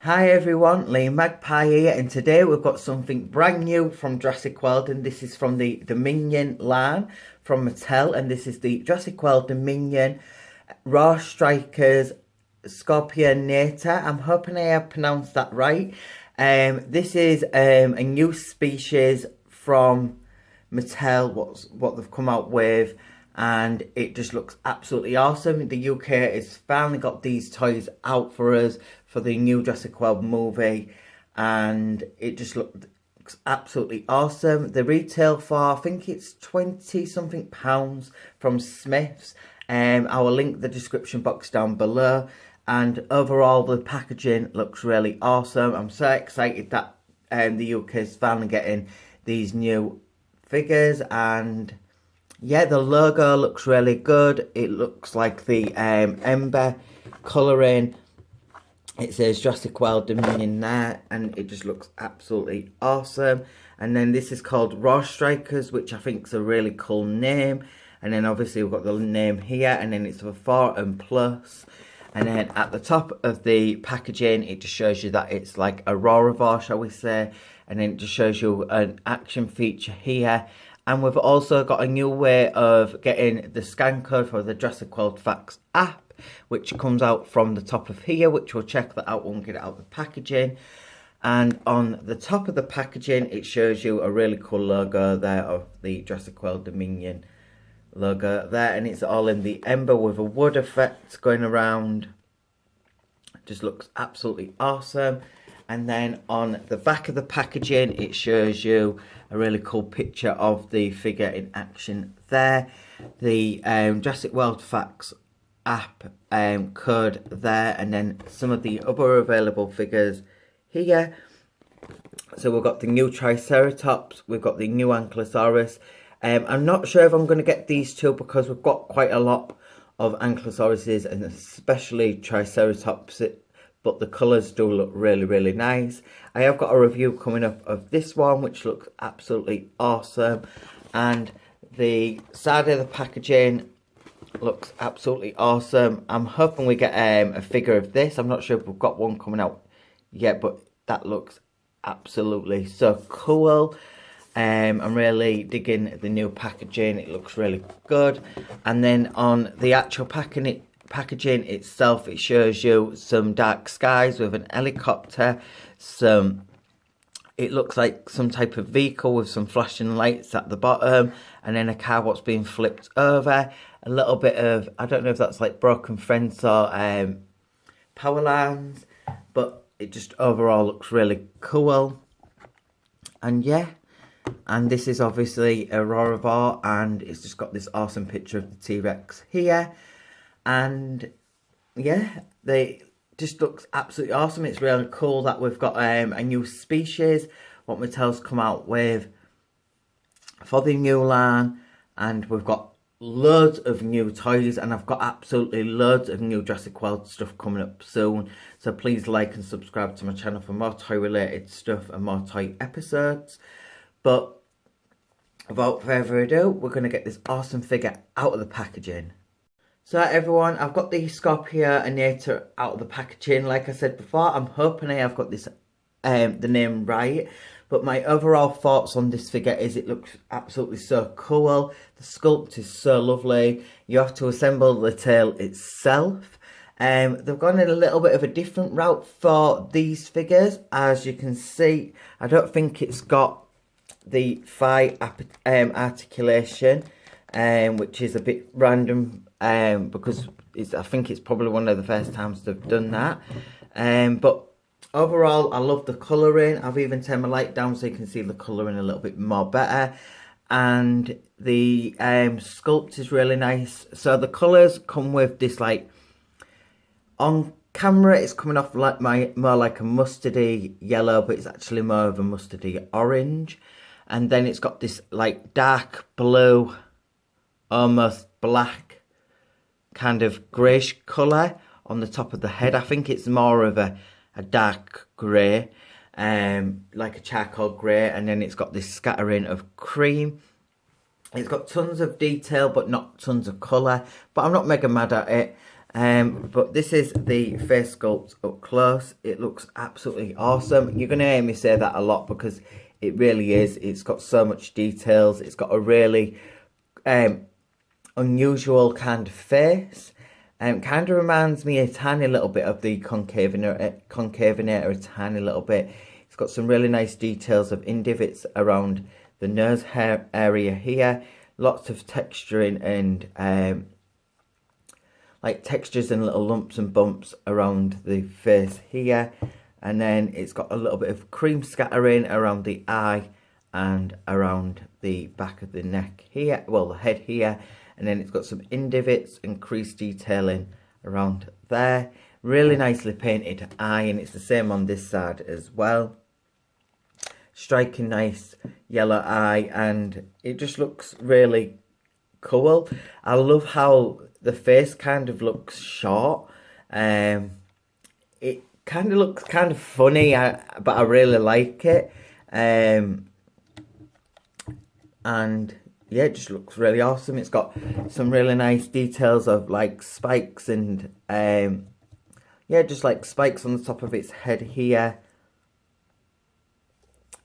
Hi everyone, Lee Magpie here, and today we've got something brand new from Jurassic World, and this is from the Dominion line from Mattel, and this is the Jurassic World Dominion Raw Strikers Skorpiovenator. I'm hoping I have pronounced that right. This is a new species from Mattel, what they've come out with, and it just looks absolutely awesome. The UK has finally got these toys out for us for the new Jurassic World movie, and it just looks absolutely awesome. The retail for, I think it's 20 something pounds from Smyths. I will link the description box down below, and overall the packaging looks really awesome. I'm so excited that the UK is finally getting these new figures, and yeah, the logo looks really good. It looks like the ember colouring. It says Jurassic World Dominion there, and it just looks absolutely awesome. And then this is called Raw Strikers, which I think is a really cool name. And then obviously we've got the name here, and then it's for 4 and plus. And then at the top of the packaging, it just shows you that it's like a Raw, shall we say. And then it just shows you an action feature here. And we've also got a new way of getting the scan code for the Jurassic World Facts app, which comes out from the top of here, which we'll check that out when we get it out of the packaging. And on the top of the packaging, it shows you a really cool logo there of the Jurassic World Dominion logo there. And it's all in the ember with a wood effect going around. It just looks absolutely awesome. And then on the back of the packaging, it shows you a really cool picture of the figure in action there. The Jurassic World Facts app code there, and then some of the other available figures here. So we've got the new Triceratops, we've got the new Ankylosaurus. I'm not sure if I'm going to get these two because we've got quite a lot of Ankylosauruses, and especially Triceratops, but the colours do look really nice. I have got a review coming up of this one, which looks absolutely awesome. And the side of the packaging looks absolutely awesome. I'm hoping we get a figure of this. I'm not sure if we've got one coming out yet, but that looks absolutely so cool. I'm really digging the new packaging. It looks really good. And then on the actual packaging itself, it shows you some dark skies with an helicopter, it looks like some type of vehicle with some flashing lights at the bottom, and then a car what's being flipped over, a little bit of, I don't know if that's like broken fence or power lines, but it just overall looks really cool. And yeah, and this is obviously a Rorivore, and it's just got this awesome picture of the T-Rex here. And yeah, they just looks absolutely awesome. It's really cool that we've got a new species, what Mattel's come out with for the new line. And we've got loads of new toys, and I've got absolutely loads of new Jurassic World stuff coming up soon. So please like and subscribe to my channel for more toy related stuff and more toy episodes. But without further ado, we're going to get this awesome figure out of the packaging. So everyone, I've got the Skorpiovenator out of the packaging. Like I said before, I'm hoping I have got this the name right. But my overall thoughts on this figure is it looks absolutely so cool. The sculpt is so lovely. You have to assemble the tail itself. They've gone in a little bit of a different route for these figures. As you can see, I don't think it's got the thigh articulation, which is a bit random. Because I think it's probably one of the first times they've done that. But overall, I love the colouring. I've even turned my light down so you can see the colouring a little bit more better. And the sculpt is really nice. So the colours come with this, like, on camera it's coming off like more like a mustardy yellow, but it's actually more of a mustardy orange. And then it's got this like dark blue, almost black, kind of greyish colour on the top of the head. I think it's more of a dark grey, like a charcoal grey, and then it's got this scattering of cream. It's got tons of detail but not tons of colour, but I'm not mega mad at it. But this is the face sculpt up close. It looks absolutely awesome. You're going to hear me say that a lot because it really is. It's got so much details. It's got a really unusual kind of face. Kind of reminds me a tiny little bit of the Skorpiovenator, a tiny little bit. It's got some really nice details of indivots around the nose hair area here. Lots of texturing and like textures and little lumps and bumps around the face here. And then it's got a little bit of cream scattering around the eye and around the back of the neck here, well, the head here. And then it's got some indivots and crease detailing around there. Really nicely painted eye, and it's the same on this side as well. Striking nice yellow eye, and it just looks really cool. I love how the face kind of looks short. It kind of looks kind of funny, but I really like it. And yeah, it just looks really awesome. It's got some really nice details of like spikes and yeah, just like spikes on the top of its head here.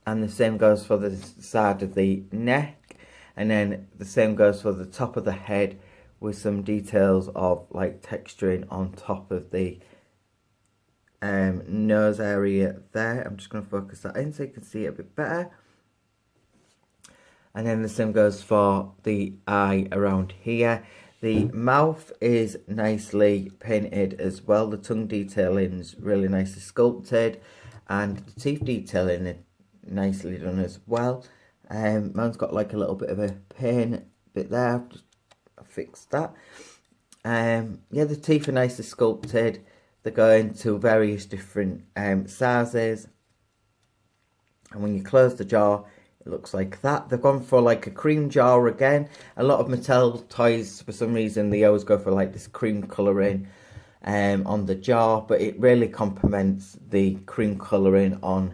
And the same goes for the side of the neck. And then the same goes for the top of the head with some details of like texturing on top of the nose area there. I'm just going to focus that in so you can see it a bit better. And then the same goes for the eye around here. The mouth is nicely painted as well. The tongue detailing is really nicely sculpted. And the teeth detailing is nicely done as well. Mine's got like a little bit of a pain bit there. I've just fixed that. Yeah, the teeth are nicely sculpted. They go into various different sizes. And when you close the jaw, it looks like that. They've gone for like a cream jaw again. A lot of Mattel toys, for some reason, they always go for like this cream colouring on the jaw. But it really complements the cream colouring on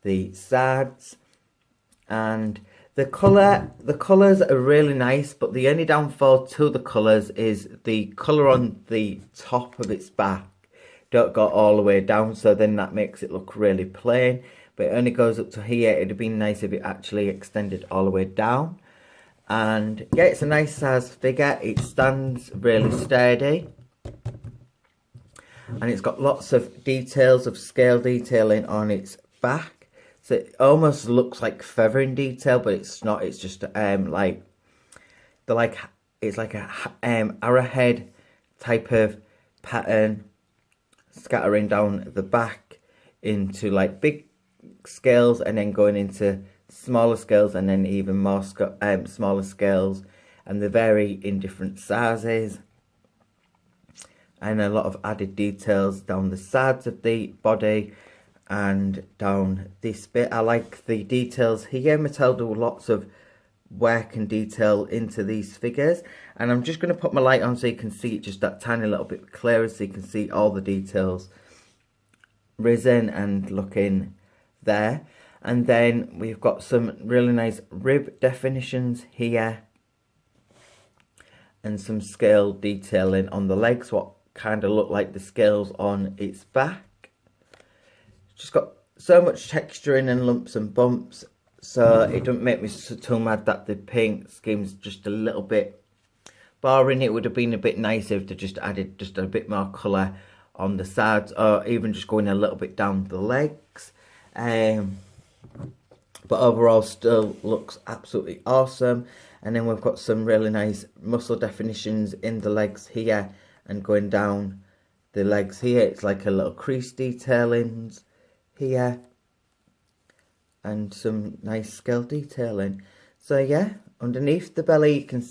the sides. And the colours are really nice. But the only downfall to the colours is the colour on the top of its back don't go all the way down. So then that makes it look really plain. But it only goes up to here. It'd have been nice if it actually extended all the way down. And yeah, it's a nice size figure. It stands really sturdy. And it's got lots of details of scale detailing on its back. So it almost looks like feathering detail, but it's not. It's just like it's like a arrowhead type of pattern scattering down the back into like big scales and then going into smaller scales and then even more smaller scales, and they vary in different sizes, and a lot of added details down the sides of the body and down this bit. I like the details here. Mattel do lots of work and detail into these figures, and I'm just going to put my light on so you can see it just that tiny little bit clearer, so you can see all the details risen and looking there. And then we've got some really nice rib definitions here and some scale detailing on the legs, what kind of look like the scales on its back. Just got so much texturing and lumps and bumps, so it doesn't make me too mad that the paint scheme's just a little bit boring. It would have been a bit nicer if they just added just a bit more colour on the sides, or even just going a little bit down the legs. But overall still looks absolutely awesome. And then we've got some really nice muscle definitions in the legs here and going down the legs here. It's like a little crease detailings here and some nice scale detailing. So yeah, underneath the belly you can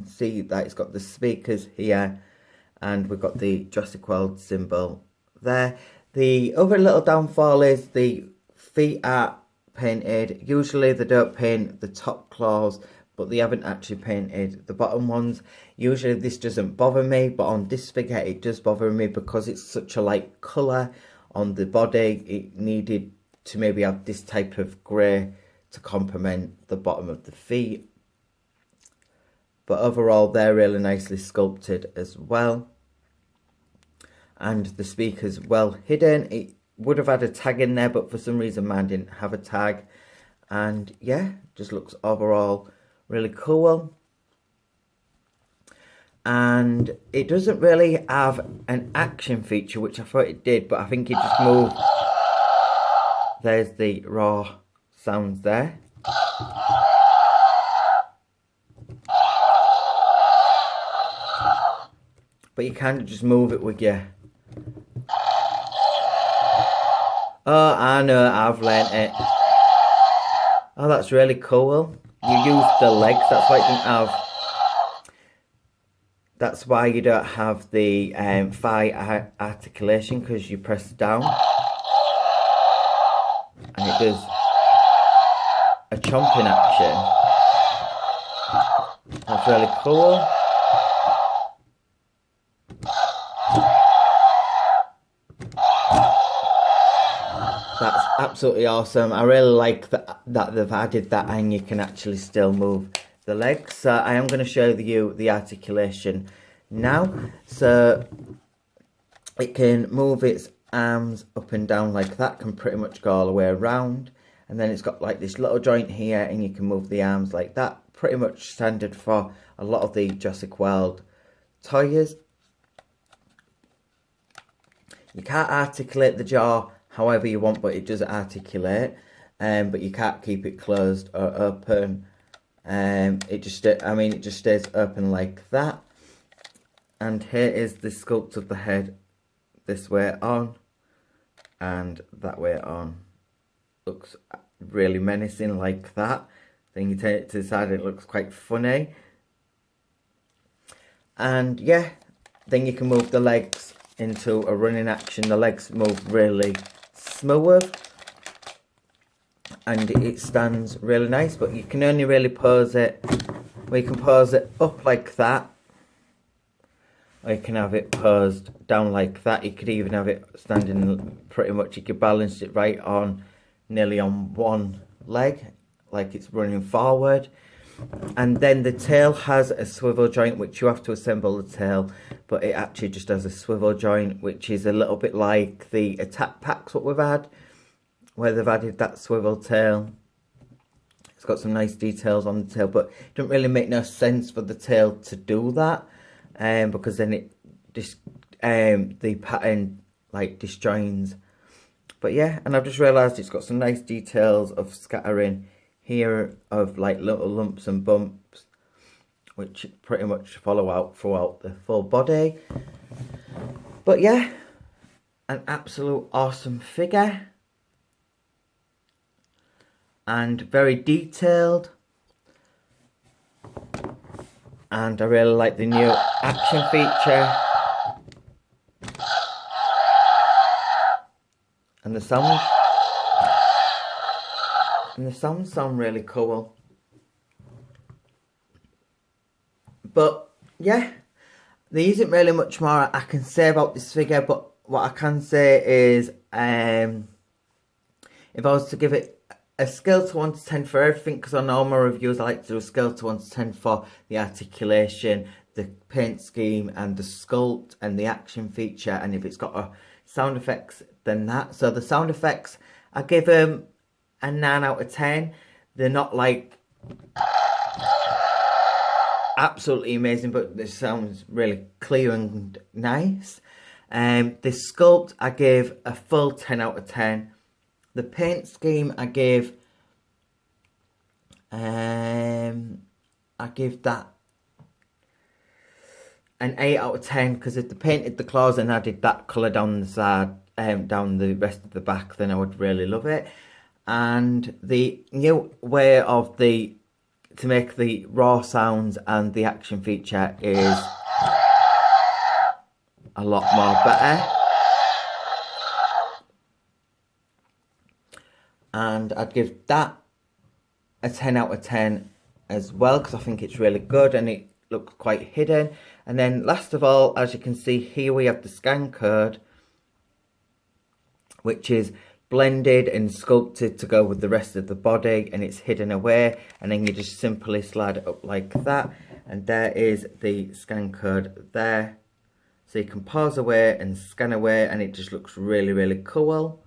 see that it's got the speakers here, and we've got the Jurassic World symbol there. The other little downfall is the feet are painted. Usually they don't paint the top claws, but they haven't actually painted the bottom ones. Usually this doesn't bother me, but on this figure it does bother me because it's such a light colour on the body. It needed to maybe have this type of grey to complement the bottom of the feet. But overall they're really nicely sculpted as well. and the speaker's well hidden. It would have had a tag in there, but for some reason mine didn't have a tag. And yeah, just looks overall really cool. And it doesn't really have an action feature, which I thought it did, but I think it just moved. There's the raw sounds there. But you can just move it with your... Oh, I know, I've learnt it. Oh, that's really cool. You use the legs, that's why it didn't have... That's why you don't have the thigh articulation, because you press down. And it does a chomping action. That's really cool. That's absolutely awesome. I really like that they've added that, and you can actually still move the legs. So I am going to show you the articulation now. So it can move its arms up and down like that, can pretty much go all the way around. And then it's got like this little joint here, and you can move the arms like that. Pretty much standard for a lot of the Jurassic World toys. You can't articulate the jaw however you want, but it does articulate. But you can't keep it closed or open. It just stays open like that. And here is the sculpt of the head, this way on and that way on. Looks really menacing like that. Then you turn it to the side, it looks quite funny. And yeah, then you can move the legs into a running action. The legs move really smooth, and it stands really nice, but you can only really pose it, well, you can pose it up like that, or you can have it posed down like that. You could even have it standing pretty much, you could balance it right on, nearly on one leg, like it's running forward. And then the tail has a swivel joint, which you have to assemble the tail, but it actually just has a swivel joint, which is a little bit like the attack packs what we've had, where they've added that swivel tail. It's got some nice details on the tail, but it doesn't really make no sense for the tail to do that, because then it just the pattern like disjoins. But yeah, and I've just realised it's got some nice details of scattering here of like little lumps and bumps, which pretty much follow out throughout the full body. But yeah, an absolute awesome figure, and very detailed. And I really like the new action feature, and the sounds. And the sounds sound really cool. But yeah, there isn't really much more I can say about this figure, but what I can say is, if I was to give it a scale to 1 to 10 for everything, because on all my reviews I like to do a scale to 1 to 10 for the articulation, the paint scheme, and the sculpt, and the action feature, and if it's got a sound effects, then that. So the sound effects, I give them a 9 out of 10. They're not like absolutely amazing, but this sounds really clear and nice. The sculpt I gave a full 10 out of 10. The paint scheme I give that an 8 out of 10, because if they painted the claws and added that colour down the side, down the rest of the back, then I would really love it. And the new way of to make the raw sounds and the action feature is a lot more better. And I'd give that a 10 out of 10 as well, because I think it's really good and it looks quite hidden. And then last of all, as you can see here, we have the scan code, which is blended and sculpted to go with the rest of the body, and it's hidden away, and then you just simply slide it up like that, and there is the scan code there. So you can pause away and scan away, and it just looks really, really cool.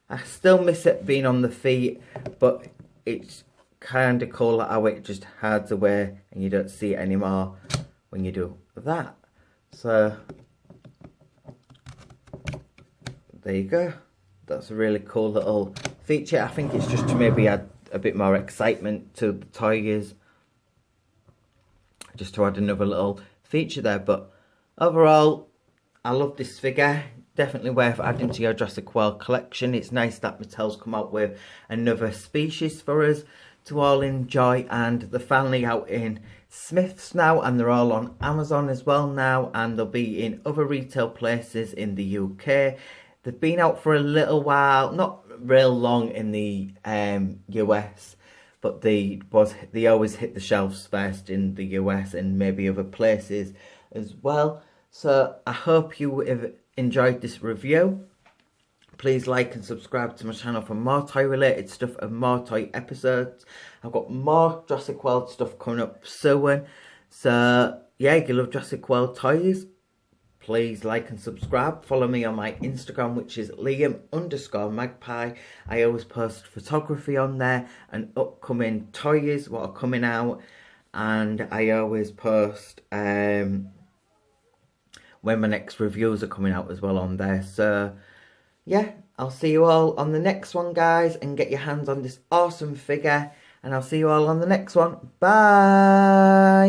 I still miss it being on the feet, but it's kind of cool how it just hides away and you don't see it anymore when you do that. So there you go. That's a really cool little feature. I think it's just to maybe add a bit more excitement to the toys, just to add another little feature there. But overall, I love this figure. Definitely worth adding to your Jurassic World collection. It's nice that Mattel's come out with another species for us to all enjoy, and they're finally out in Smyths now, and they're all on Amazon as well now, and they'll be in other retail places in the UK. They've been out for a little while, not real long in the US, but they always hit the shelves first in the US and maybe other places as well. So I hope you have enjoyed this review. Please like and subscribe to my channel for more toy related stuff and more toy episodes. I've got more Jurassic World stuff coming up soon. So yeah, if you love Jurassic World toys, please like and subscribe. Follow me on my Instagram, which is Liam_Magpie. I always post photography on there and upcoming toys, what are coming out. And I always post when my next reviews are coming out as well on there. So yeah, I'll see you all on the next one, guys, and get your hands on this awesome figure. And I'll see you all on the next one. Bye!